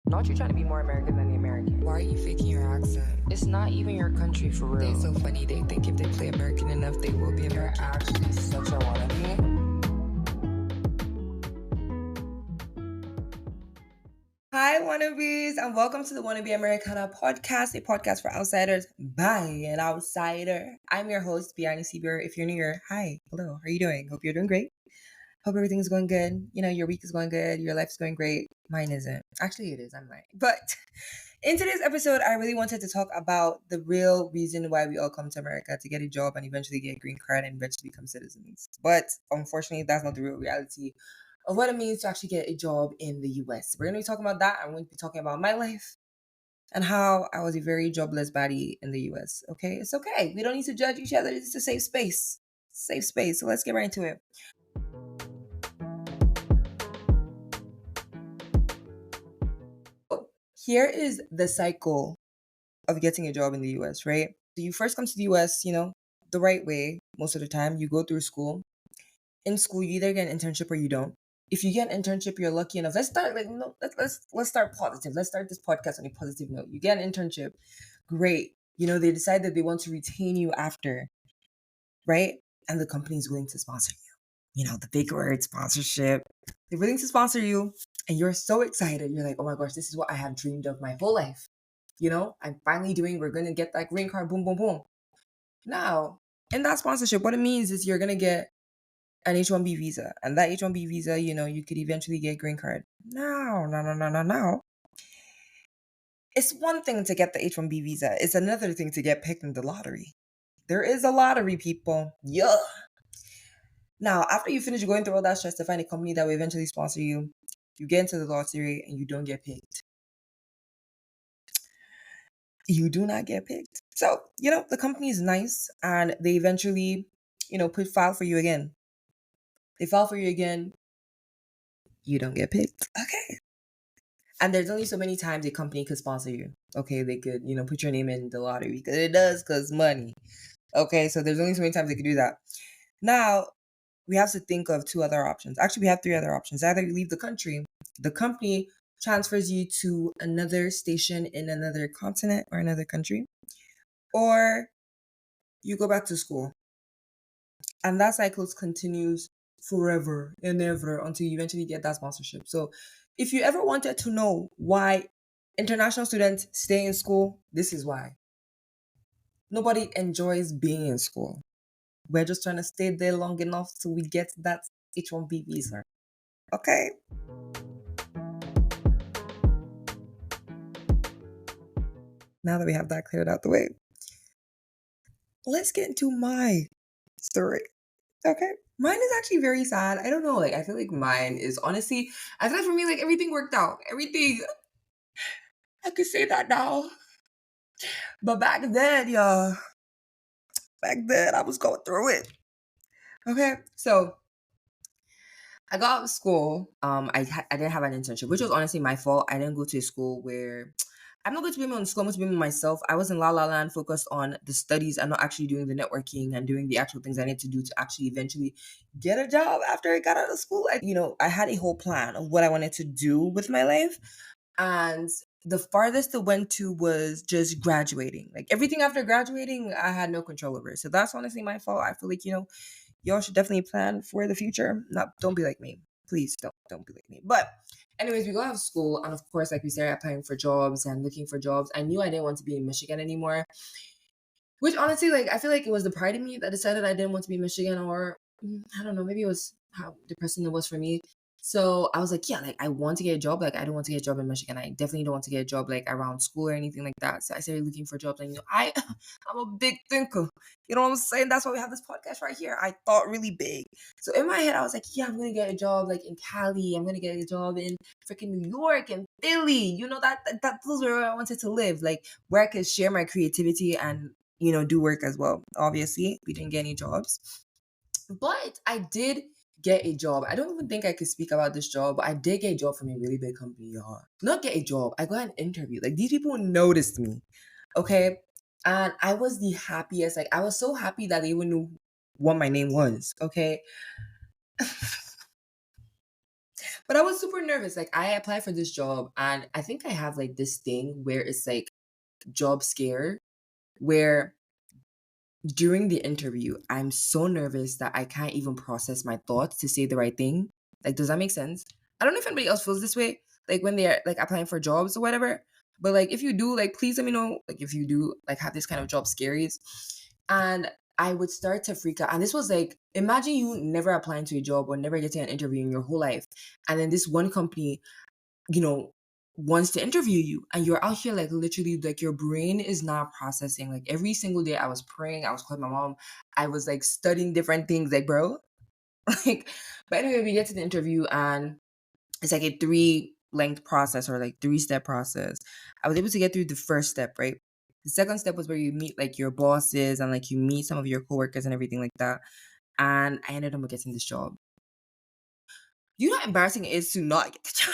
Not you trying to be more American than the American. Why are you faking your accent? It's not even your country for real. They're so funny. They think if they play American enough, they will be You're American. actually such a wannabe. Hi, wannabes, and welcome to the Wannabe Americana podcast, a podcast for outsiders by an outsider. I'm your host, Bianim Isibor. If you're new here, hi, hello, how are you doing? Hope you're doing great. Hope everything's going good. You know, your week is going good, your life's going great. Mine isn't. Actually, it is. I'm lying. But in today's episode, I really wanted to talk about the real reason why we all come to America, to get a job and eventually get a green card and eventually become citizens. But unfortunately, that's not the real reality of what it means to actually get a job in the US. We're going to be talking about that. I'm going to be talking about my life and how I was a very jobless baddie in the US. Okay, it's okay. We don't need to judge each other. It's a safe space. Safe space. So let's get right into it. Here is the cycle of getting a job in the US, right? So you first come to the US, the right way most of the time. You go through school. In school, you either get an internship or you don't. If you get an internship, you're lucky enough. Let's start let's start positive. Let's start this podcast on a positive note. You get an internship, great. They decide that they want to retain you after, right? And the company is willing to sponsor you. The big word, sponsorship. They're willing to sponsor you, and you're so excited. You're like, oh my gosh, this is what I have dreamed of my whole life. I'm finally we're gonna get that green card, boom, boom, boom. Now, in that sponsorship, what it means is you're gonna get an H-1B visa. And that H-1B visa, you could eventually get a green card. No. It's one thing to get the H-1B visa. It's another thing to get picked in the lottery. There is a lottery, people. Yeah. Now, after you finish going through all that stress to find a company that will eventually sponsor you, you get into the lottery and you don't get picked. You do not get picked. So, the company is nice and they eventually, file for you again. They file for you again. You don't get picked. Okay. And there's only so many times a company could sponsor you. Okay, they could, put your name in the lottery because it does cost money. Okay, so there's only so many times they could do that. Now, we have to think of two other options. Actually, we have three other options. Either you leave the country, the company transfers you to another station in another continent or another country, or you go back to school. And that cycle continues forever and ever until you eventually get that sponsorship. So if you ever wanted to know why international students stay in school, this is why. Nobody enjoys being in school. We're just trying to stay there long enough so we get that H-1B visa. Okay? Now that we have that cleared out the way, let's get into my story. Okay? Mine is actually very sad. I don't know. I feel like mine is honestly, I feel like for me, everything worked out. Everything. I could say that now. But back then, y'all, I was going through it. Okay? So, I got out of school. I didn't have an internship, which was honestly my fault. I didn't go to a school where I'm not going to blame it on school. I'm going to blame it on myself. I was in La La Land, focused on the studies and not actually doing the networking and doing the actual things I need to do to actually eventually get a job after I got out of school. I had a whole plan of what I wanted to do with my life, and the farthest it went to was just graduating. Everything after graduating, I had no control over. So that's honestly my fault. I feel like y'all should definitely plan for the future. Don't be like me. Please don't be like me. But anyways, we got out of school, and of course, we started applying for jobs and looking for jobs. I knew I didn't want to be in Michigan anymore. Which honestly, I feel like it was the pride in me that decided I didn't want to be in Michigan, or I don't know, maybe it was how depressing it was for me. So I was like, yeah, I want to get a job. I don't want to get a job in Michigan. I definitely don't want to get a job around school or anything like that. So I started looking for jobs, and I'm a big thinker. You know what I'm saying? That's why we have this podcast right here. I thought really big. So in my head, I was like, yeah, I'm gonna get a job in Cali. I'm gonna get a job in freaking New York and Philly. That those were where I wanted to live, where I could share my creativity and do work as well. Obviously, we didn't get any jobs, but I did get a job. I don't even think I could speak about this job, but I did get a job from a really big company, y'all. Not get a job. I got an interview. These people noticed me. Okay. And I was the happiest. I was so happy that they even knew what my name was. Okay. But I was super nervous. Like I applied for this job and I think I have like this thing where it's like job scare where during the interview, I'm so nervous that I can't even process my thoughts to say the right thing. Like, does that make sense? I don't know if anybody else feels this way, like when they're like applying for jobs or whatever. But like, if you do, like, please let me know. Like, if you do, like, have this kind of job scaries, and I would start to freak out. And this was like, imagine you never applying to a job or never getting an interview in your whole life, and then this one company, you know, wants to interview you and you're out here like literally like your brain is not processing. Like every single day I was praying, I was calling my mom, I was like studying different things, like bro. Like, but anyway, we get to the interview and it's like a 3 length process or like 3-step process. I was able to get through the first step, right? The second step was where you meet like your bosses and like you meet some of your coworkers and everything like that. And I ended up getting this job. You know how embarrassing it is to not get the job?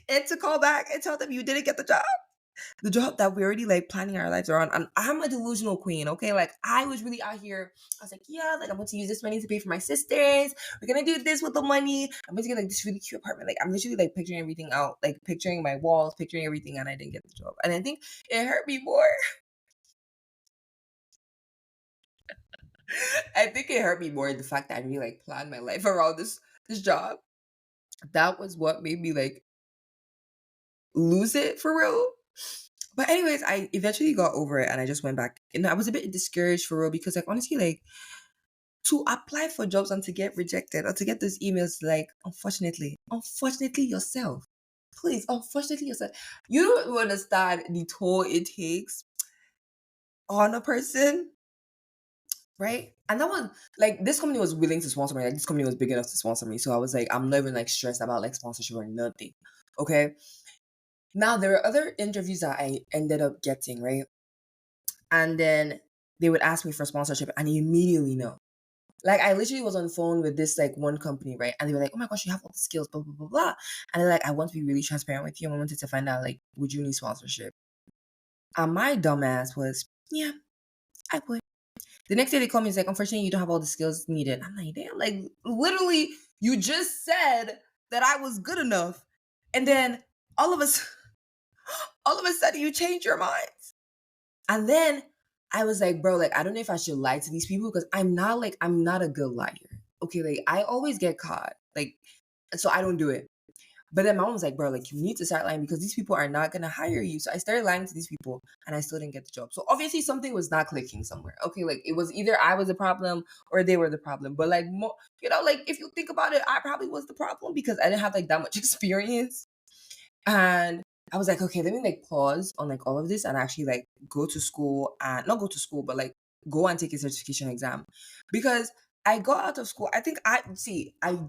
And to call back and tell them you didn't get the job. The job that we're already like planning our lives around. And I'm a delusional queen, okay? Like I was really out here. I was like, yeah, like I'm going to use this money to pay for my sisters. We're gonna do this with the money. I'm going to get like this really cute apartment. Like I'm literally like picturing everything out, like picturing my walls, picturing everything, and I didn't get the job. And I think it hurt me more. I think it hurt me more the fact that I really like planned my life around this job. That was what made me like lose it for real. But anyways, I eventually got over it and I just went back. And I was a bit discouraged for real because like honestly, like to apply for jobs and to get rejected or to get those emails, like unfortunately yourself. Please, unfortunately yourself. You don't understand the toll it takes on a person, right? And that was like this company was willing to sponsor me. Like this company was big enough to sponsor me. So I was like, I'm not even like stressed about like sponsorship or nothing. Okay. Now there are other interviews that I ended up getting, right? And then they would ask me for sponsorship and you immediately know. Like I literally was on the phone with this like one company, right? And they were like, oh my gosh, you have all the skills, blah, blah, blah, blah. And they're like, I want to be really transparent with you. I wanted to find out like, would you need sponsorship? And my dumbass was, yeah, I would. The next day they called me, it's like, unfortunately, you don't have all the skills needed. I'm like, damn, like literally, you just said that I was good enough. And then all of a sudden you change your mind. And then I was like, bro, like, I don't know if I should lie to these people because I'm not a good liar. Okay, like, I always get caught. Like, so I don't do it. But then my mom was like, bro, like, you need to start lying because these people are not going to hire you. So I started lying to these people and I still didn't get the job. So obviously something was not clicking somewhere. Okay, like, it was either I was the problem or they were the problem. But like, like, if you think about it, I probably was the problem because I didn't have like that much experience. And I was like, okay, let me like pause on like all of this and actually like go to school and not go to school, but like go and take a certification exam. Because I got out of school. I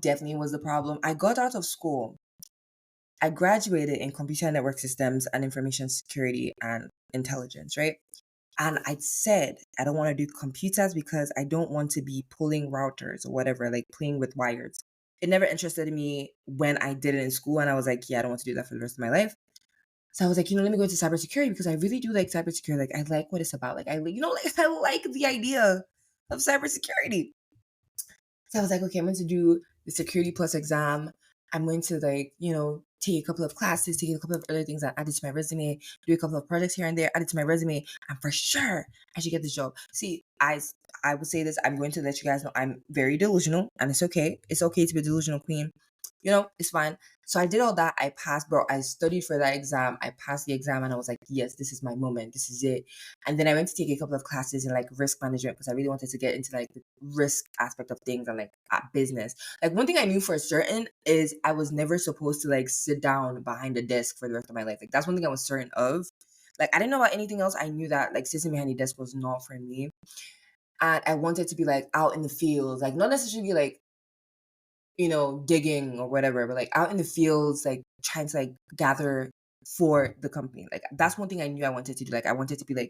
definitely was the problem. I got out of school. I graduated in computer network systems and information security and intelligence, right? And I said, I don't want to do computers because I don't want to be pulling routers or whatever, like playing with wires. It never interested me when I did it in school. And I was like, yeah, I don't want to do that for the rest of my life. So I was like, let me go into cybersecurity because I really do like cybersecurity. Like, I like what it's about. Like, like, I like the idea of cybersecurity. So I was like, okay, I'm going to do the Security Plus exam. I'm going to like, take a couple of classes, take a couple of other things and add it to my resume, do a couple of projects here and there, add it to my resume, and for sure I should get this job. See, I would say this, I'm going to let you guys know I'm very delusional and it's okay. It's okay to be a delusional queen. It's fine. So I did all that. I passed, bro. I studied for that exam. I passed the exam and I was like, yes, this is my moment. This is it. And then I went to take a couple of classes in like risk management because I really wanted to get into like the risk aspect of things and like business. Like one thing I knew for certain is I was never supposed to like sit down behind a desk for the rest of my life. Like that's one thing I was certain of. Like I didn't know about anything else. I knew that like sitting behind a desk was not for me. And I wanted to be like out in the fields, like not necessarily like digging or whatever, but like out in the fields, like trying to like gather for the company. Like that's one thing I knew I wanted to do. Like I wanted to be like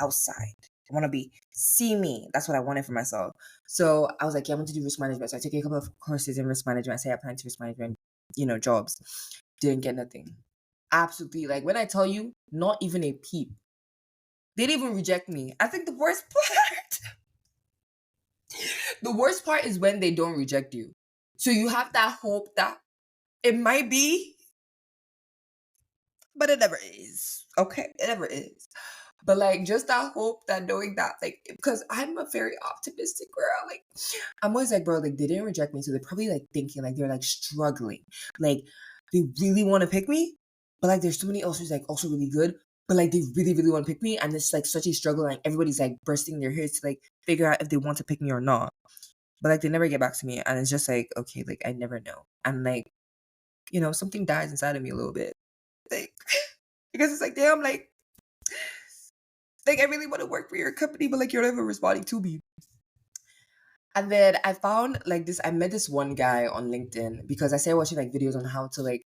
outside. I want to see me. That's what I wanted for myself. So I was like, yeah, I want to do risk management. So I took a couple of courses in risk management. I say I applied to risk management, jobs. Didn't get nothing. Absolutely. Like when I tell you, not even a peep. They didn't even reject me. I think the worst part is when they don't reject you. So you have that hope that it might be, but it never is. Okay, it never is. But like just that hope, that knowing that, like, because I'm a very optimistic girl. Like, I'm always like, bro, like they didn't reject me, so they're probably like thinking like they're like struggling, like they really want to pick me, but like there's so many else who's like also really good, but like they really really want to pick me, and it's like such a struggle. Like everybody's like bursting their heads to like figure out if they want to pick me or not, but like they never get back to me, and it's just like okay, like I never know, and like something dies inside of me a little bit, like because it's like damn, like I really want to work for your company, but like you're never responding to me. And then I found like this. I met this one guy on LinkedIn because I started watching like videos on how to like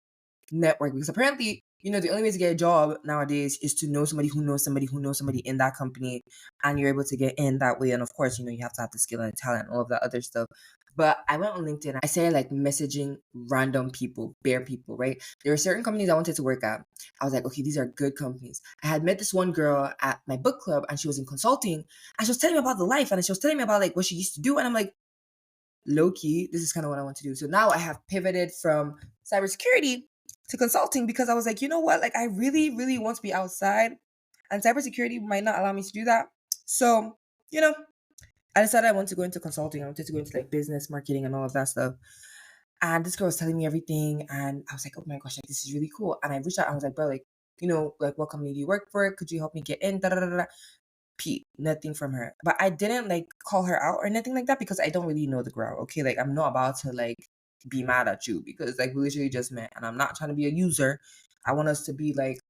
network, because apparently the only way to get a job nowadays is to know somebody who knows somebody who knows somebody in that company, and you're able to get in that way. And of course, you have to have the skill and the talent and all of that other stuff. But I went on LinkedIn. I started like messaging random people, bare people, right? There were certain companies I wanted to work at. I was like, okay, these are good companies. I had met this one girl at my book club, and she was in consulting, and she was telling me about the life, and she was telling me about like what she used to do, and I'm like, low key, this is kind of what I want to do. So now I have pivoted from cybersecurity to consulting because I was like, you know what? Like, I really, really want to be outside, and cybersecurity might not allow me to do that. So, I decided I want to go into consulting. I wanted to go into like business, marketing, and all of that stuff. And this girl was telling me everything, and I was like, oh my gosh, like this is really cool. And I reached out. I was like, bro, like, like what company do you work for? Could you help me get in? Da da da da. Pete, nothing from her. But I didn't like call her out or anything like that because I don't really know the girl. Okay, like I'm not about to like be mad at you because like we literally just met, and I'm not trying to be a user. I want us to be like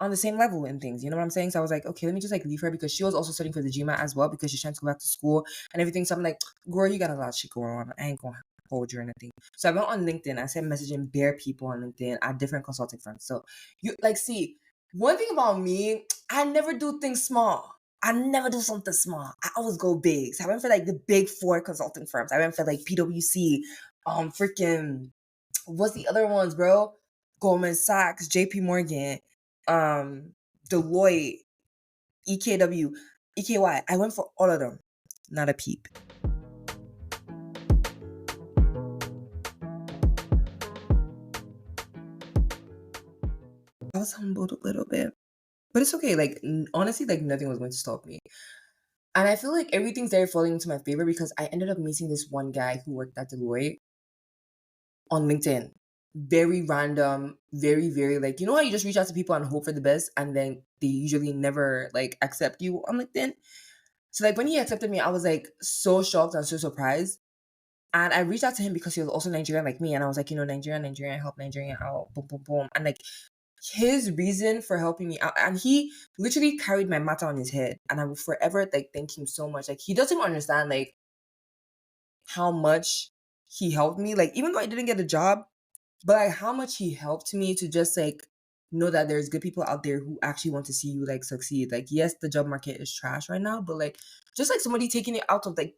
on the same level in things. You know what I'm saying? So I was like, okay, let me just like leave her because she was also studying for the GMAT as well because she's trying to go back to school and everything. So I'm like, girl, you got a lot of shit going on. I ain't gonna hold you or anything. So I went on LinkedIn. I started messaging bare people on LinkedIn at different consulting firms. So you like see one thing about me, I never do things small. I never do something small. I always go big. So I went for like the big four consulting firms. I went for like PwC, freaking what's the other ones, bro? Goldman Sachs, JP Morgan, Deloitte, EKW, EKY. I went for all of them. Not a peep. I was humbled a little bit. But it's okay. Like, honestly, like, nothing was going to stop me. And I feel like everything's there falling into my favor because I ended up meeting this one guy who worked at Deloitte on LinkedIn. Very random, very, very like, you know how you just reach out to people and hope for the best, and then they usually never like accept you on LinkedIn? So like when he accepted me, I was like so shocked and so surprised. And I reached out to him because he was also Nigerian like me. And I was like, Nigerian, help Nigerian out, boom, boom, boom. And like his reason for helping me out, and he literally carried my matter on his head. And I will forever like thank him so much. Like he doesn't understand like how much he helped me. Like even though I didn't get a job, but like how much he helped me to just like know that there's good people out there who actually want to see you like succeed. Like yes, the job market is trash right now, but like just like somebody taking it out of like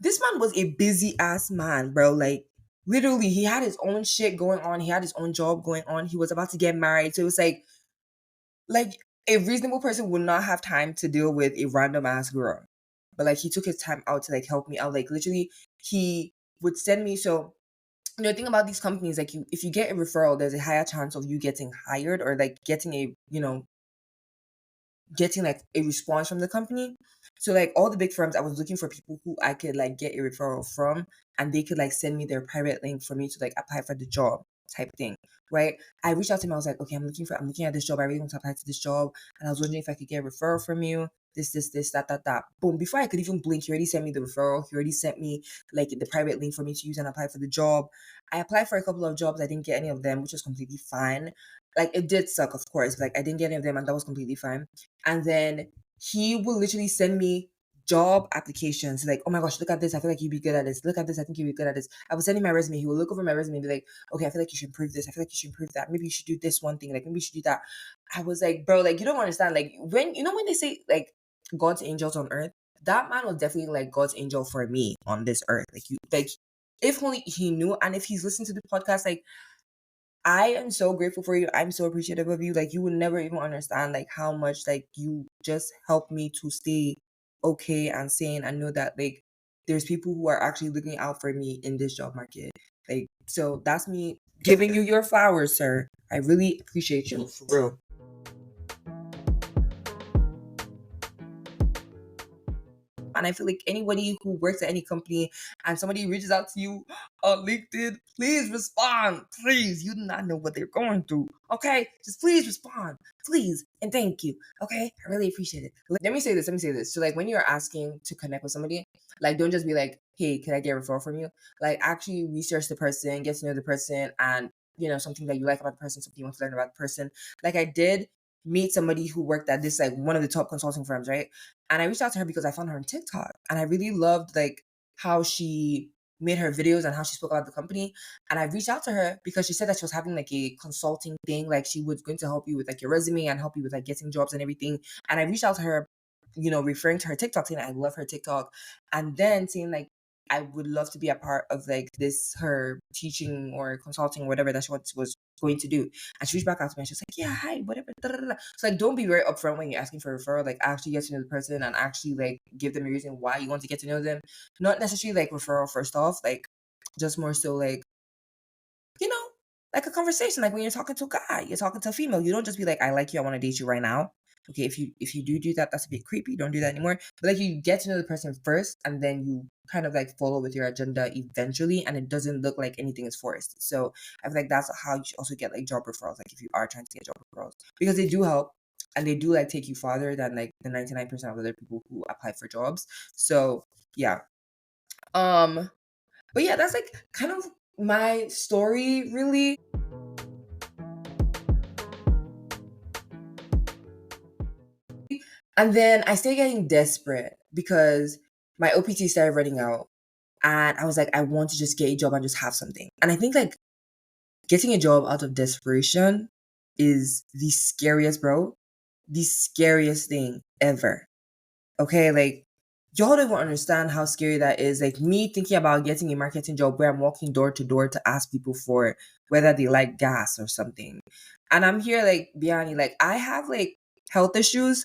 this man was a busy ass man, bro. Like literally he had his own shit going on. He had his own job going on. He was about to get married. So it was like a reasonable person would not have time to deal with a random ass girl. But like he took his time out to like help me out. Like literally he would send me the thing about these companies, like if you get a referral, there's a higher chance of you getting hired or like getting getting like a response from the company. So like all the big firms, I was looking for people who I could like get a referral from, and they could like send me their private link for me to like apply for the job type thing. Right. I reached out to him. I was like, okay, I'm looking at this job. I really want to apply to this job. And I was wondering if I could get a referral from you. This, that. Boom. Before I could even blink, he already sent me the referral. He already sent me like the private link for me to use and apply for the job. I applied for a couple of jobs. I didn't get any of them, which was completely fine. Like it did suck, of course. But, like I didn't get any of them, and that was completely fine. And then he will literally send me job applications like, oh my gosh, look at this, I feel like you'd be good at this, look at this, I think you'd be good at this. I was sending my resume, he will look over my resume and be like, okay, I feel like you should improve this, I feel like you should improve that, maybe you should do this one thing, like maybe you should do that. I was like, bro, like you don't understand, like when they say like God's angels on earth, that man was definitely like God's angel for me on this earth. Like you, like if only he knew, and if he's listened to the podcast, like I am so grateful for you. I'm so appreciative of you. Like you would never even understand like how much like you just helped me to stay okay and sane and know that like there's people who are actually looking out for me in this job market. Like, so that's me giving you your flowers, sir. I really appreciate you, for real. And I feel like anybody who works at any company and somebody reaches out to you on LinkedIn, please respond. Please. You do not know what they're going through. Okay? Just please respond. Please. And thank you. Okay? I really appreciate it. Let me say this. So like when you're asking to connect with somebody, like don't just be like, hey, can I get a referral from you? Like actually research the person, get to know the person, and something that you like about the person, something you want to learn about the person. Like I did meet somebody who worked at this like one of the top consulting firms, right? And I reached out to her because I found her on TikTok and I really loved like how she made her videos and how she spoke about the company. And I reached out to her because she said that she was having like a consulting thing, like she was going to help you with like your resume and help you with like getting jobs and everything. And I reached out to her, referring to her TikTok, saying I love her TikTok, and then saying like I would love to be a part of like this her teaching or consulting or whatever that she was going to do. And she reached back out to me and she was like, yeah, hi, whatever. Da, da, da, da. So like don't be very upfront when you're asking for a referral. Like actually get to know the person and actually like give them a reason why you want to get to know them. Not necessarily like referral first off, like just more so like, like a conversation. Like when you're talking to a guy, you're talking to a female, you don't just be like, I like you, I want to date you right now. Okay, if you do that, that's a bit creepy. Don't do that anymore. But like you get to know the person first, and then you kind of like follow with your agenda eventually, and it doesn't look like anything is forced. So I feel like that's how you should also get like job referrals. Like if you are trying to get job referrals, because they do help, and they do like take you farther than like the 99% of other people who apply for jobs. So yeah, but yeah, that's like kind of my story, really. And then I started getting desperate because my OPT started running out. And I was like, I want to just get a job and just have something. And I think like getting a job out of desperation is the scariest, bro. The scariest thing ever. Okay, like y'all don't even understand how scary that is. Like me thinking about getting a marketing job where I'm walking door to door to ask people for whether they like gas or something. And I'm here like, Biani, like I have like health issues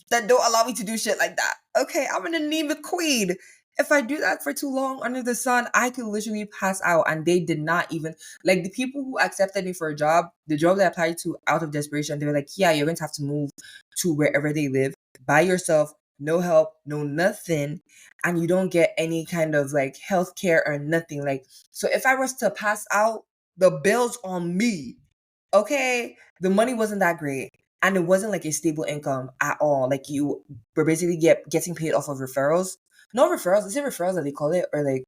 that don't allow me to do shit like that. Okay, I'm an anemic queen. If I do that for too long under the sun, I could literally pass out. And they did not even like the people who accepted me for a job, the job that I applied to out of desperation, they were like, yeah, you're going to have to move to wherever they live by yourself, no help, no nothing, and you don't get any kind of like health care or nothing. Like, so if I was to pass out, the bills on me. Okay, the money wasn't that great. And it wasn't like a stable income at all. Like you were basically getting paid off of referrals. No referrals, is it referrals that they call it? Or like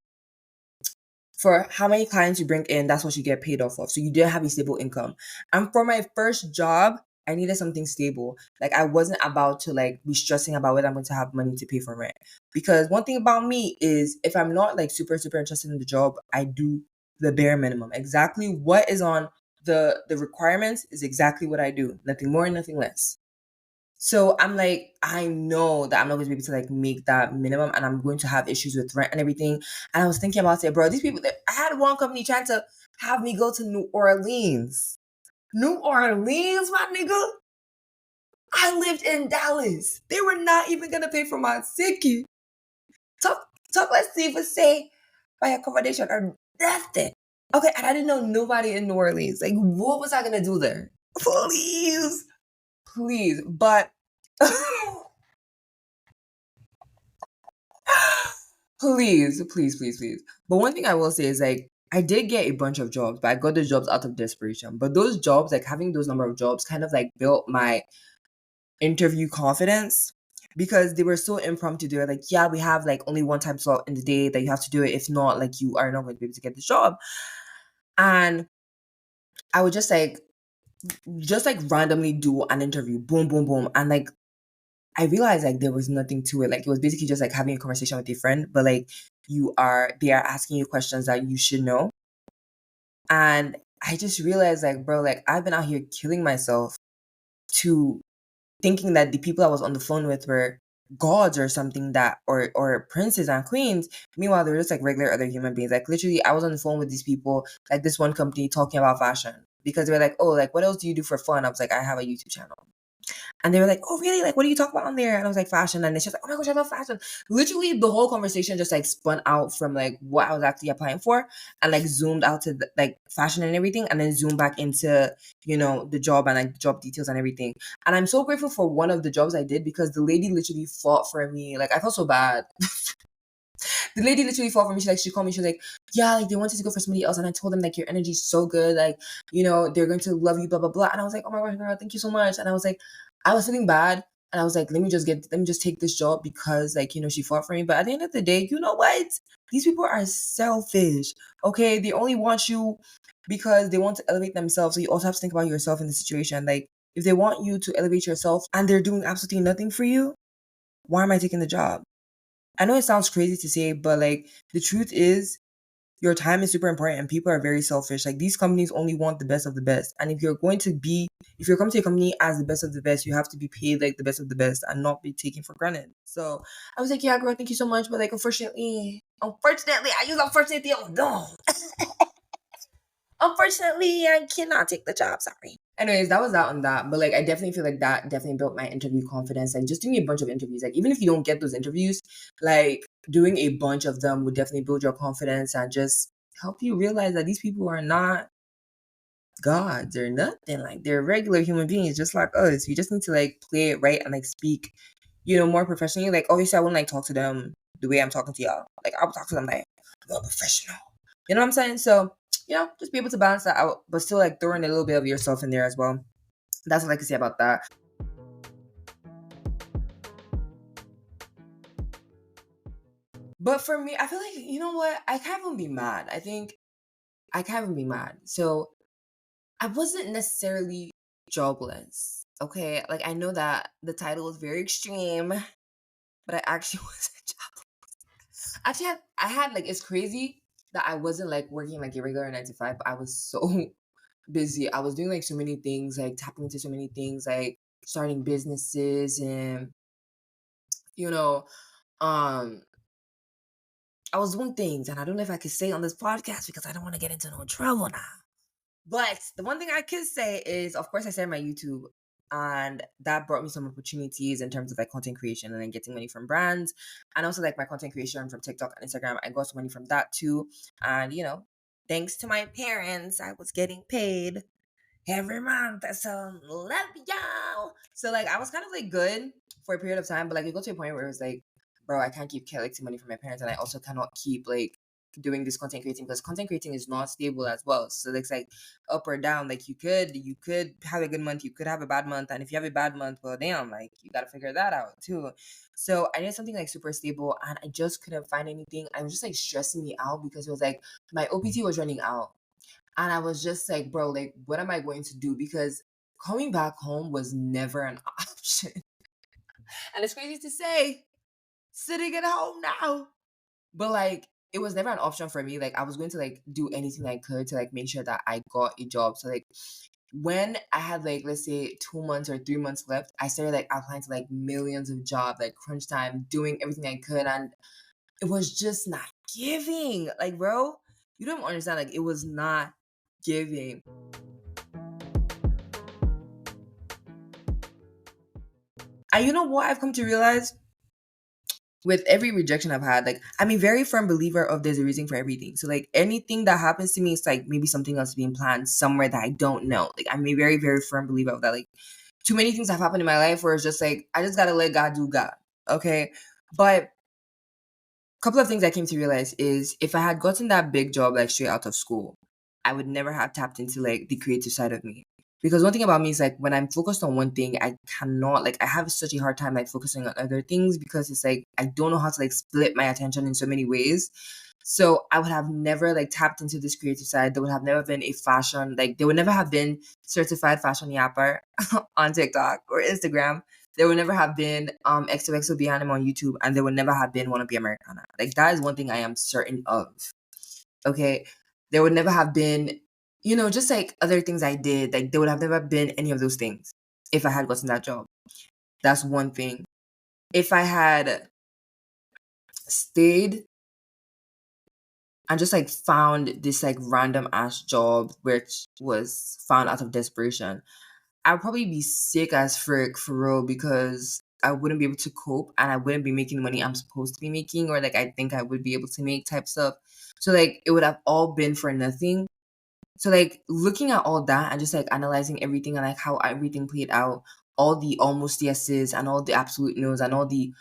for how many clients you bring in, that's what you get paid off of. So you didn't have a stable income. And for my first job, I needed something stable. Like I wasn't about to like be stressing about whether I'm going to have money to pay for rent. Because one thing about me is if I'm not like super, super interested in the job, I do the bare minimum. Exactly what is on the requirements is exactly what I do. Nothing more, nothing less. So I'm like, I know that I'm not going to be able to like make that minimum and I'm going to have issues with rent and everything. And I was thinking about it, bro, these people I had one company trying to have me go to New Orleans. New Orleans, my nigga. I lived in Dallas. They were not even going to pay for my sickie. Talk, let's see if it's say my accommodation or nothing. Okay, and I didn't know nobody in New Orleans. Like, what was I going to do there? Please, but please. But one thing I will say is like I did get a bunch of jobs, but I got those jobs out of desperation. But those jobs, like having those number of jobs, kind of like built my interview confidence because they were so impromptu. They were like, yeah, we have like only one time slot in the day that you have to do it. If not, like you are not going to be able to get the job. And I would just like randomly do an interview, boom, boom, boom, and like I realized like there was nothing to it. Like it was basically just like having a conversation with your friend, but like they are asking you questions that you should know. And I just realized like, bro, like I've been out here killing myself to thinking that the people I was on the phone with were gods or something that or princes and queens. Meanwhile, they were just like regular other human beings. Like literally I was on the phone with these people, like this one company talking about fashion because they were like, oh, like what else do you do for fun? I was like, I have a YouTube channel. And they were like, oh, really? Like, what do you talk about on there? And I was like, fashion. And she's like, oh my gosh, I love fashion. Literally, the whole conversation just like spun out from like what I was actually applying for and like zoomed out to like fashion and everything. And then zoomed back into, the job and like job details and everything. And I'm so grateful for one of the jobs I did because the lady literally fought for me. Like, I felt so bad. The lady literally fought for me. She called me. She was like, yeah, like they wanted to go for somebody else. And I told them like, your energy's so good. Like, they're going to love you, blah, blah, blah. And I was like, oh my gosh, girl, thank you so much. And I was like, I was feeling bad. And I was like, let me just take this job because like, she fought for me. But at the end of the day, you know what? These people are selfish. Okay. They only want you because they want to elevate themselves. So you also have to think about yourself in the situation. Like if they want you to elevate yourself and they're doing absolutely nothing for you, why am I taking the job? I know it sounds crazy to say, but like the truth is your time is super important and people are very selfish. Like these companies only want the best of the best. And if you're coming to a company as the best of the best, you have to be paid like the best of the best and not be taken for granted. So I was like, yeah, girl, thank you so much. But like, unfortunately, I use unfortunately. Oh, no. Unfortunately, I cannot take the job. Sorry. Anyways, that was that on that. But like, I definitely feel like that definitely built my interview confidence. Like, just doing a bunch of interviews. Like, even if you don't get those interviews, like doing a bunch of them would definitely build your confidence and just help you realize that these people are not gods. They're nothing. Like, they're regular human beings, just like us. You just need to like play it right and like speak, more professionally. Like, obviously, I wouldn't like talk to them the way I'm talking to y'all. Like, I would talk to them like, I'm professional. You know what I'm saying? So just be able to balance that out, but still like throwing a little bit of yourself in there as well. That's what I can say about that. But for me, I feel like, you know what? I can't even be mad. I think I can't even be mad. So I wasn't necessarily jobless. Okay. Like I know that the title is very extreme, but I actually wasn't jobless. Actually, I had like, it's crazy that I wasn't like working like a regular 9 to 5, but I was so busy. I was doing like so many things, like tapping into so many things, like starting businesses and you know, um I was doing things and I don't know if I could say on this podcast because I don't want to get into no trouble now. But the one thing I could say is of course I started my YouTube and that brought me some opportunities in terms of like content creation and then getting money from brands and also like my content creation from TikTok and Instagram. I got some money from that too. And thanks to my parents, I was getting paid every month. So love y'all. So like I was kind of like good for a period of time, but like it got to a point where it was like, bro, I can't keep collecting money from my parents, and I also cannot keep like doing this content creating because content creating is not stable as well. So it's like up or down. Like you could have a good month, you could have a bad month, and if you have a bad month, well, damn, like you gotta figure that out too. So I needed something like super stable, and I just couldn't find anything. I was just like stressing me out because it was like my OPT was running out. And I was just like, bro, like, what am I going to do? Because coming back home was never an option. And it's crazy to say, sitting at home now. But like, it was never an option for me. Like, I was going to like do anything I could to like make sure that I got a job. So like, when I had like, let's say 2 months or 3 months left, I started like applying to like millions of jobs, like crunch time, doing everything I could. And it was just not giving. Like, bro, you don't understand. Like, it was not giving. And you know what I've come to realize? With every rejection I've had, like I'm a very firm believer of there's a reason for everything. So like anything that happens to me, it's like maybe something else being planned somewhere that I don't know. Like I'm a very, very firm believer of that. Like too many things have happened in my life where it's just like I just gotta let God do God. Okay. But couple of things I came to realize is if I had gotten that big job like straight out of school, I would never have tapped into like the creative side of me. Because one thing about me is like when I'm focused on one thing, I cannot like I have such a hard time like focusing on other things because it's like I don't know how to like split my attention in so many ways. So I would have never like tapped into this creative side. There would have never been a fashion, like there would never have been certified fashion yapper on TikTok or Instagram. There would never have been XOXO Bianim on YouTube, and there would never have been Wannabe Americana. Like that is one thing I am certain of. Okay. There would never have been, just like other things I did. Like there would have never been any of those things if I had gotten that job. That's one thing. If I had stayed and just like found this like random ass job which was found out of desperation, I'd probably be sick as frick for real because I wouldn't be able to cope and I wouldn't be making the money I'm supposed to be making or like I think I would be able to make type stuff. So like it would have all been for nothing. So like looking at all that and just like analyzing everything and like how everything played out, all the almost yeses and all the absolute no's and all the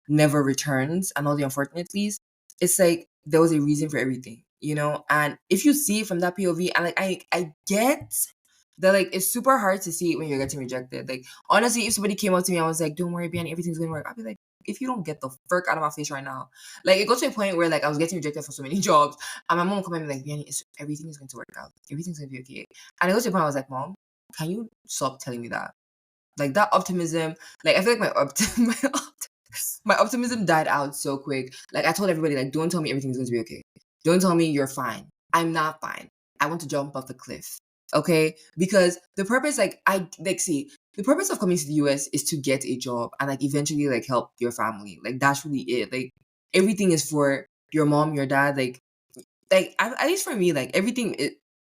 never returns and all the unfortunates, it's like there was a reason for everything, you know? And if you see it from that POV, and like I get that like it's super hard to see it when you're getting rejected. Like honestly, if somebody came up to me and was like, "Don't worry, Bianim, everything's gonna work," I'd be like, if you don't get the frick out of my face right now. Like it got to a point where like I was getting rejected for so many jobs. And my mom would come at me like, Bianim, everything is going to work out. Everything's gonna be okay. And it got to a point I was like, Mom, can you stop telling me that? Like that optimism, like I feel like my optimism died out so quick. Like I told everybody, like, don't tell me everything's going to be okay. Don't tell me you're fine. I'm not fine. I want to jump off the cliff. Okay? Because the purpose, the purpose of coming to the US is to get a job and like eventually like help your family. Like that's really it. Like everything is for your mom, your dad, at least for me, like everything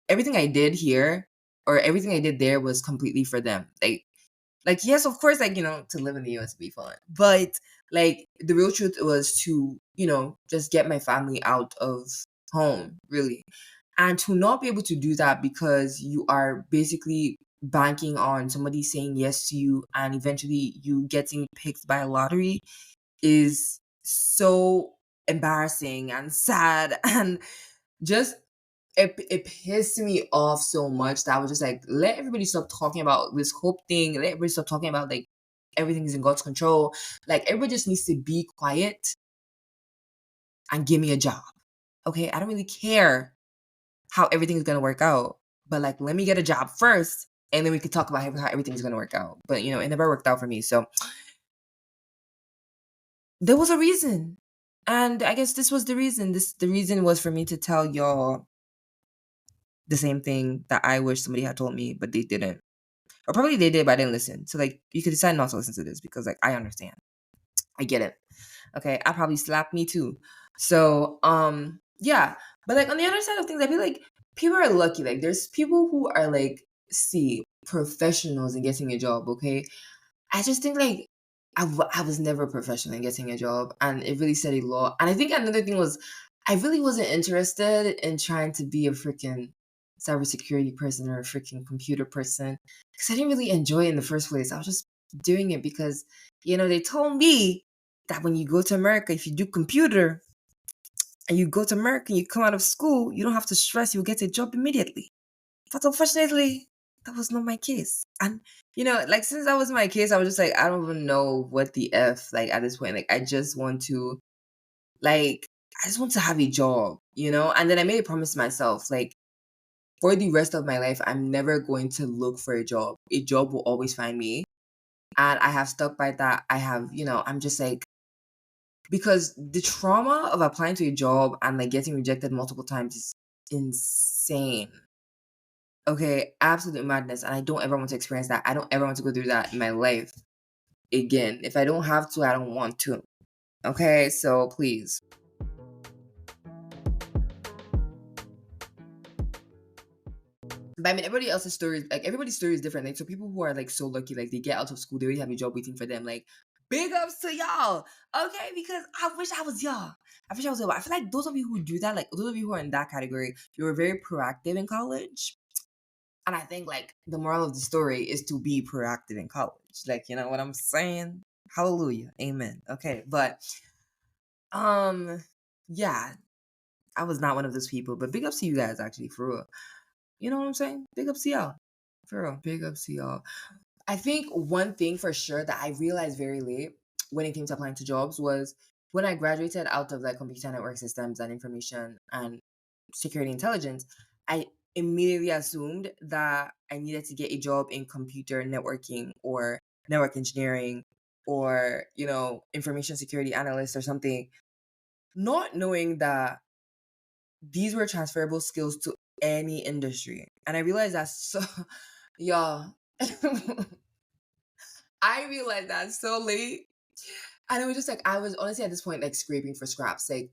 I did here or everything I did there was completely for them. Like yes, of course, like to live in the US would be fun, but like the real truth was to just get my family out of home, really, and to not be able to do that because you are basically banking on somebody saying yes to you and eventually you getting picked by a lottery is so embarrassing and sad and just it pissed me off so much that I was just like, let everybody stop talking about this hope thing. Let everybody stop talking about like everything's in God's control. Like everybody just needs to be quiet and give me a job. Okay, I don't really care how everything's gonna work out, but like let me get a job first, and then we could talk about how everything's gonna work out. But it never worked out for me. So there was a reason, and I guess this was the reason. The reason was for me to tell y'all the same thing that I wish somebody had told me, but they didn't. Or probably they did, but I didn't listen. So like you could decide not to listen to this because like I understand. I get it. Okay. I probably slapped me too. So yeah. But like on the other side of things, I feel like people are lucky. Like there's people who are like professionals in getting a job, okay? I just think like I was never a professional in getting a job and it really said a lot. And I think another thing was I really wasn't interested in trying to be a freaking cybersecurity person or a freaking computer person because I didn't really enjoy it in the first place. I was just doing it because, they told me that when you go to America, if you do computer and you go to America and you come out of school, you don't have to stress, you'll get a job immediately. But unfortunately, that was not my case. And, like since that was my case, I was just like, I don't even know what the F, like at this point. Like, I just want to, have a job, And then I made a promise to myself, like, for the rest of my life, I'm never going to look for a job. A job will always find me. And I have stuck by that. I have, I'm just like, because the trauma of applying to a job and like getting rejected multiple times is insane. Okay, absolute madness. And I don't ever want to experience that. I don't ever want to go through that in my life again. If I don't have to, I don't want to. Okay, so please. But I mean, everybody's story is different. Like, so people who are like so lucky, like they get out of school, they already have a job waiting for them. Like, big ups to y'all, okay? Because I wish I was y'all. I wish I was y'all. But I feel like those of you who do that, like those of you who are in that category, you were very proactive in college. And I think like the moral of the story is to be proactive in college. Like, you know what I'm saying? Hallelujah, amen. Okay, but yeah, I was not one of those people. But big ups to you guys, actually, for real. You know what I'm saying? Big ups to y'all. For real. Big ups to y'all. I think one thing for sure that I realized very late when it came to applying to jobs was when I graduated out of like computer network systems and information and security intelligence, I immediately assumed that I needed to get a job in computer networking or network engineering or, information security analyst or something, not knowing that these were transferable skills to any industry. And I realized that y'all, I realized that so late. And it was just like, I was honestly at this point, like scraping for scraps. Like,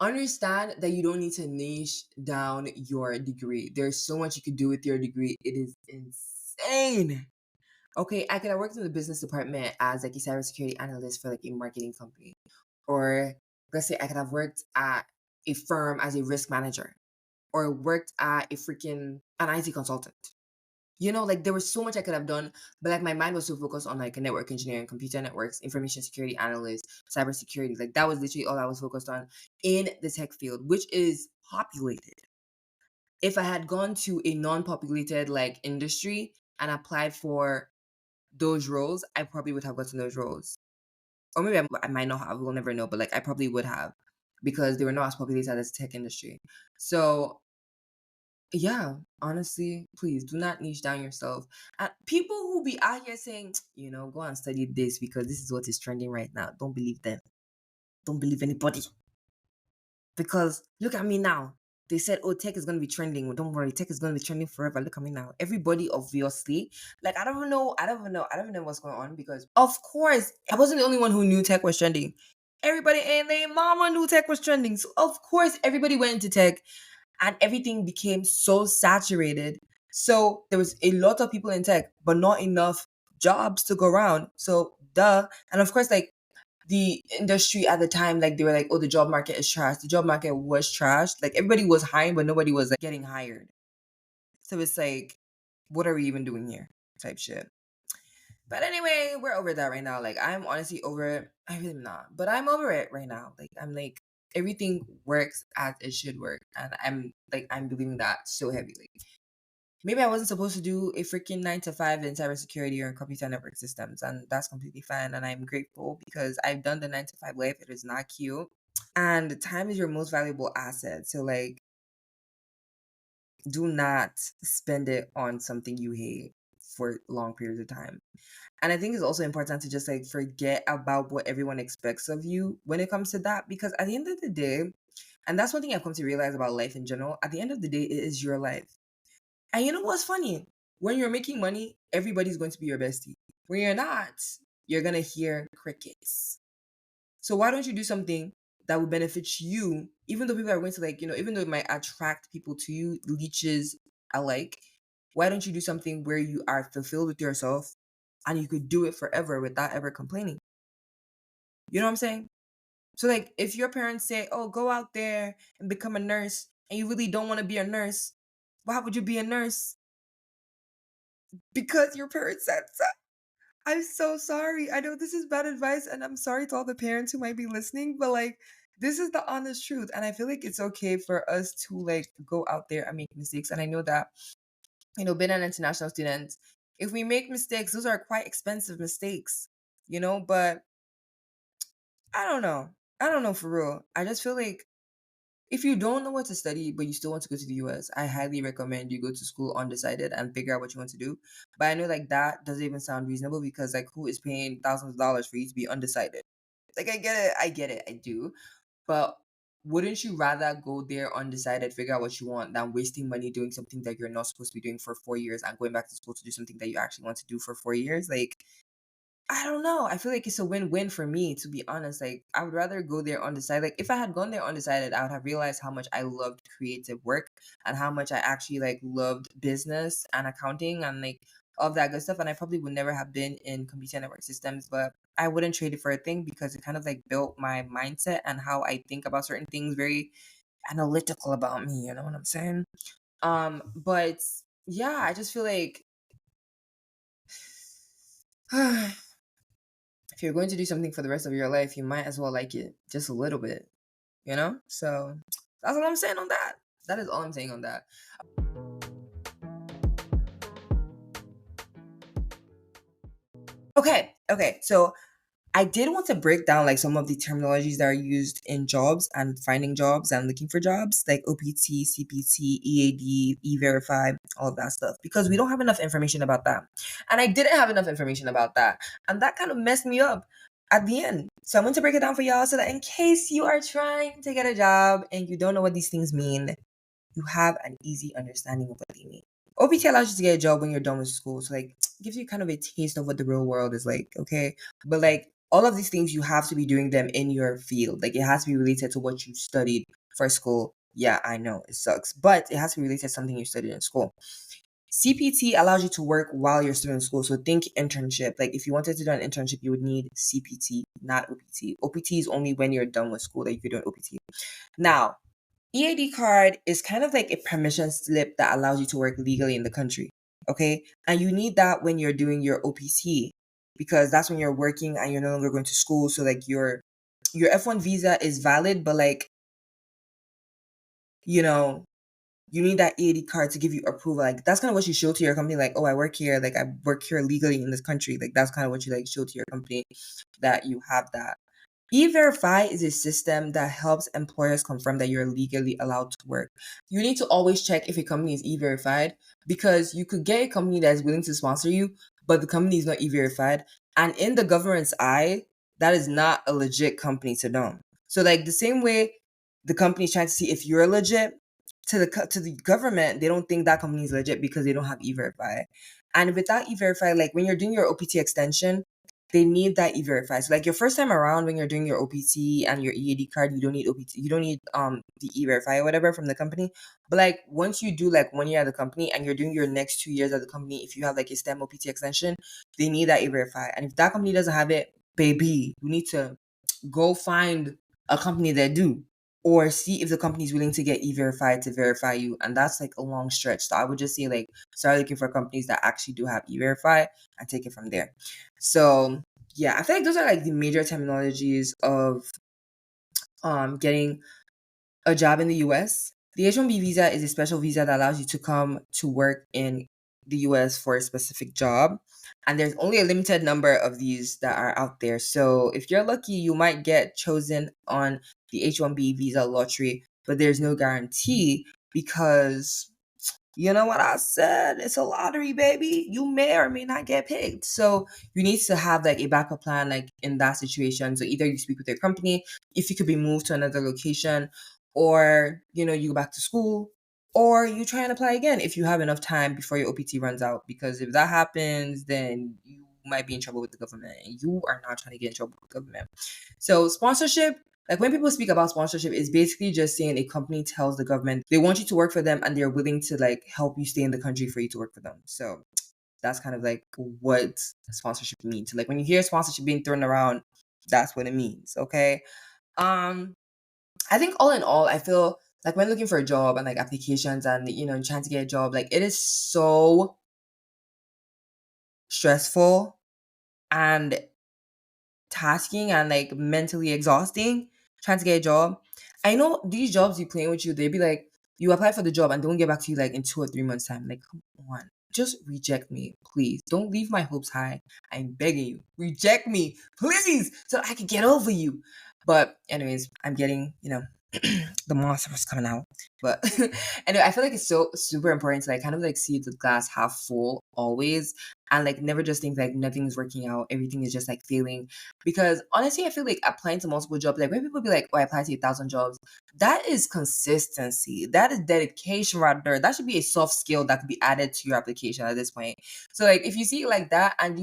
understand that you don't need to niche down your degree. There's so much you can do with your degree. It is insane. Okay, I could have worked in the business department as like a cybersecurity analyst for like a marketing company. Or let's say I could have worked at a firm as a risk manager or worked at a freaking an IT consultant. Like there was so much I could have done, but like my mind was so focused on like a network engineering, computer networks, information security analyst, cybersecurity. Like that was literally all I was focused on in the tech field, which is populated. If I had gone to a non-populated like industry and applied for those roles, I probably would have gotten those roles. Or maybe I might not have, we'll never know, but like I probably would have because they were not as populated as the tech industry. So yeah, honestly, please do not niche down yourself. And people who be out here saying, go and study this because this is what is trending right now. Don't believe them. Don't believe anybody. Because look at me now. They said, oh, tech is going to be trending. Well, don't worry, tech is going to be trending forever. Look at me now. Everybody, obviously, like, I don't even know what's going on because, of course, I wasn't the only one who knew tech was trending. Everybody and their mama knew tech was trending. So, of course, everybody went into tech and everything became so saturated. So, there was a lot of people in tech, but not enough jobs to go around. So, duh. And of course, like, the industry at the time, like they were like, oh, the job market is trash. The job market was trash. Like everybody was hiring, but nobody was like getting hired. So it's like, what are we even doing here? Type shit. But anyway, we're over that right now. Like I'm honestly over it. I really am not, but I'm over it right now. Like I'm like everything works as it should work, and I'm believing that so heavily. Maybe I wasn't supposed to do a freaking 9 to 5 in cybersecurity or in computer network systems, and that's completely fine. And I'm grateful because I've done the 9 to 5 life. It is not cute. And time is your most valuable asset. So, like, do not spend it on something you hate for long periods of time. And I think it's also important to just like forget about what everyone expects of you when it comes to that, because at the end of the day, and that's one thing I've come to realize about life in general, at the end of the day, it is your life. And you know what's funny? When you're making money, everybody's going to be your bestie. When you're not, you're going to hear crickets. So why don't you do something that will benefit you, even though people are going to like, even though it might attract people to you, leeches alike, why don't you do something where you are fulfilled with yourself and you could do it forever without ever complaining? You know what I'm saying? So like if your parents say, oh, go out there and become a nurse and you really don't want to be a nurse, why would you be a nurse? Because your parents said so. I'm so sorry. I know this is bad advice, and I'm sorry to all the parents who might be listening, but like, this is the honest truth. And I feel like it's okay for us to like go out there and make mistakes. And I know that, being an international student, if we make mistakes, those are quite expensive mistakes, but I don't know. I don't know for real. I just feel like if you don't know what to study, but you still want to go to the US, I highly recommend you go to school undecided and figure out what you want to do. But I know like that doesn't even sound reasonable because like who is paying thousands of dollars for you to be undecided? Like I get it, I do. But wouldn't you rather go there undecided, figure out what you want, than wasting money doing something that you're not supposed to be doing for 4 years and going back to school to do something that you actually want to do for 4 years? Like I don't know. I feel like it's a win-win for me, to be honest. Like, I would rather go there undecided. Like, if I had gone there undecided, I would have realized how much I loved creative work and how much I actually like loved business and accounting and like all of that good stuff. And I probably would never have been in computer network systems, but I wouldn't trade it for a thing because it kind of like built my mindset and how I think about certain things very analytical about me. You know what I'm saying? But yeah, I just feel like if you're going to do something for the rest of your life, you might as well like it just a little bit, So that's all I'm saying on that. That is all I'm saying on that. Okay. So I did want to break down like some of the terminologies that are used in jobs and finding jobs and looking for jobs, like OPT, CPT, EAD, E-Verify, all of that stuff, because we don't have enough information about that. And I didn't have enough information about that. And that kind of messed me up at the end. So I'm going to break it down for y'all so that in case you are trying to get a job and you don't know what these things mean, you have an easy understanding of what they mean. OPT allows you to get a job when you're done with school. So like gives you kind of a taste of what the real world is like, okay? But like all of these things you have to be doing them in your field. Like it has to be related to what you studied for school. Yeah, I know it sucks, but it has to be related to something you studied in school. CPT allows you to work while you're still in school. So think internship. Like if you wanted to do an internship, you would need CPT, not OPT. OPT is only when you're done with school, like you're doing OPT. Now, EAD card is kind of like a permission slip that allows you to work legally in the country. Okay. And you need that when you're doing your OPT because that's when you're working and you're no longer going to school. So like your F1 visa is valid, but like, you know, you need that EAD card to give you approval. Like that's kind of what you show to your company, like, oh, I work here, like I work here legally in this country. Like that's kind of what you like show to your company that you have that. E-Verify is a system that helps employers confirm that you're legally allowed to work. You need to always check if a company is E-Verified because you could get a company that is willing to sponsor you, but the company is not E-Verified. And in the government's eye, that is not a legit company to them. So like the same way the company is trying to see if you're legit, to the government, they don't think that company is legit because they don't have E-Verify. And without E-Verify, like when you're doing your OPT extension, they need that E-Verify. So like your first time around when you're doing your OPT and your EAD card, you don't need OPT, you don't need the E-Verify or whatever from the company. But like once you do like 1 year at the company and you're doing your next 2 years at the company, if you have like a STEM OPT extension, they need that E-Verify. And if that company doesn't have it, baby, you need to go find a company that do or see if the company is willing to get E-Verified to verify you. And that's like a long stretch. So I would just say like start looking for companies that actually do have E-Verify and take it from there. So yeah, I feel like those are like the major terminologies of getting a job in the US. The H-1B visa is a special visa that allows you to come to work in the US for a specific job. And there's only a limited number of these that are out there. So if you're lucky, you might get chosen on the H-1B visa lottery, but there's no guarantee because you know what I said? It's a lottery, baby. You may or may not get picked. So you need to have like a backup plan, like in that situation. So either you speak with your company, if you could be moved to another location, or you go back to school, or you try and apply again if you have enough time before your OPT runs out. Because if that happens, then you might be in trouble with the government, and you are not trying to get in trouble with the government. So sponsorship, like when people speak about sponsorship, is basically just saying a company tells the government they want you to work for them and they're willing to like help you stay in the country for you to work for them. So that's kind of like what sponsorship means. So like when you hear sponsorship being thrown around, that's what it means. Okay. I think all in all, I feel like when looking for a job and like applications and trying to get a job, like it is so stressful and tasking and like mentally exhausting trying to get a job. I know these jobs you playing with you, they be like, you apply for the job and don't get back to you like in 2 or 3 months' time. Like, come on. Just reject me, please. Don't leave my hopes high. I'm begging you. Reject me, please, so I can get over you. But anyways, I'm getting, the monster was coming out. But anyway, I feel like it's so super important to like kind of like see the glass half full always and like never just think like nothing's working out, everything is just like failing. Because honestly, I feel like applying to multiple jobs, like when people be like, oh, I applied to 1,000 jobs, that is consistency. That is dedication right there. That should be a soft skill that could be added to your application at this point. So like if you see it like that and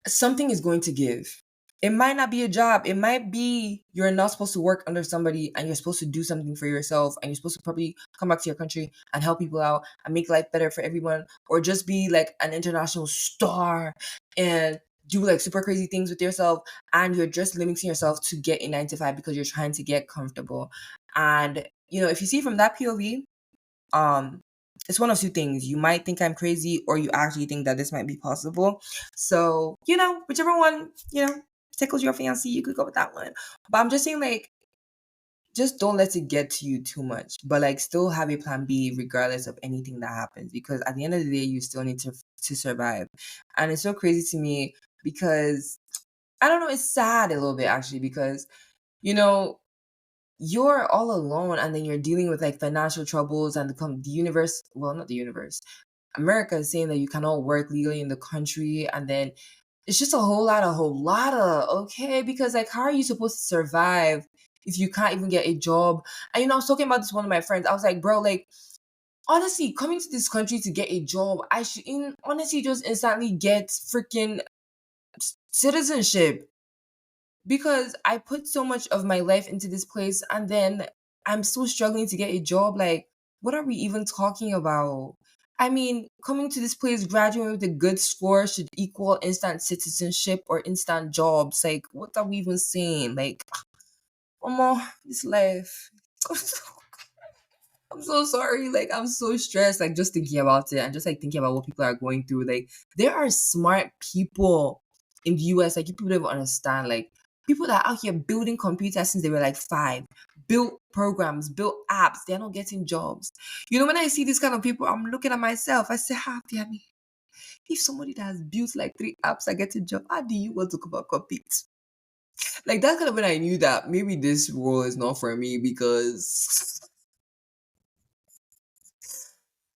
something is going to give. It might not be a job. It might be you're not supposed to work under somebody and you're supposed to do something for yourself and you're supposed to probably come back to your country and help people out and make life better for everyone, or just be like an international star and do like super crazy things with yourself, and you're just limiting yourself to get a 9 to 5 because you're trying to get comfortable. And if you see from that POV, um it's one of two things. You might think I'm crazy, or you actually think that this might be possible. So whichever one tickles your fancy, you could go with that one. But I'm just saying, like, just don't let it get to you too much, but like still have a plan B regardless of anything that happens, because at the end of the day you still need to survive. And it's so crazy to me because I don't know, it's sad a little bit actually, because you're all alone and then you're dealing with like financial troubles, and the universe, well, not the universe, America is saying that you cannot work legally in the country, and then it's just a whole lot of okay, because like how are you supposed to survive if you can't even get a job? And I was talking about this with one of my friends. I was like, bro, like honestly, coming to this country to get a job, I should honestly just instantly get freaking citizenship, because I put so much of my life into this place and then I'm still struggling to get a job. Like, What are we even talking about? I mean, coming to this place, graduating with a good score should equal instant citizenship or instant jobs. Like, what are we even saying? Like, this life. I'm so sorry. Like, I'm so stressed. Like, just thinking about it and just like thinking about what people are going through. Like, there are smart people in the US. Like, people don't even understand. Like, people that are out here building computers since they were like 5, built programs, built apps. They're not getting jobs. You know, when I see these kind of people, I'm looking at myself. I say, Bianim, if somebody that has built like 3 apps are getting job, how do you want to come and compete? Like, that's kind of when I knew that maybe this role is not for me because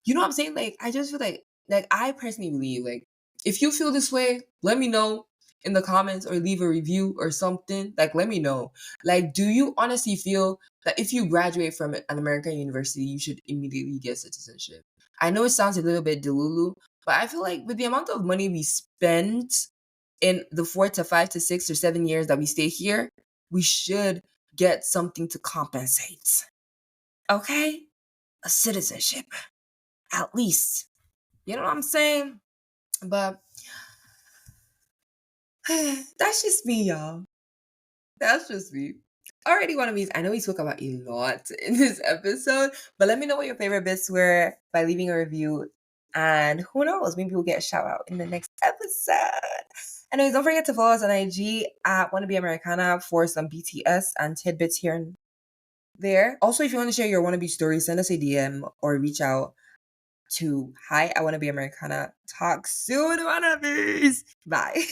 you know what I'm saying? Like, I just feel like I personally believe, like, if you feel this way, let me know in the comments or leave a review or something. Like, let me know. Like, do you honestly feel that if you graduate from an American university, you should immediately get citizenship? I know it sounds a little bit delulu, but I feel like with the amount of money we spend in the 4 to 5 to 6 or 7 years that we stay here, we should get something to compensate. Okay? A citizenship. At least. You know what I'm saying? But that's just me, y'all. That's just me. Alrighty, Wannabes. I know we spoke about a lot in this episode, but let me know what your favorite bits were by leaving a review. And who knows, maybe we'll get a shout out in the next episode. Anyways, don't forget to follow us on IG at Wannabe Americana for some BTS and tidbits here and there. Also, if you want to share your Wannabe story, send us a DM or reach out to hi, I Wanna Be Americana. Talk soon, Wannabes. Bye.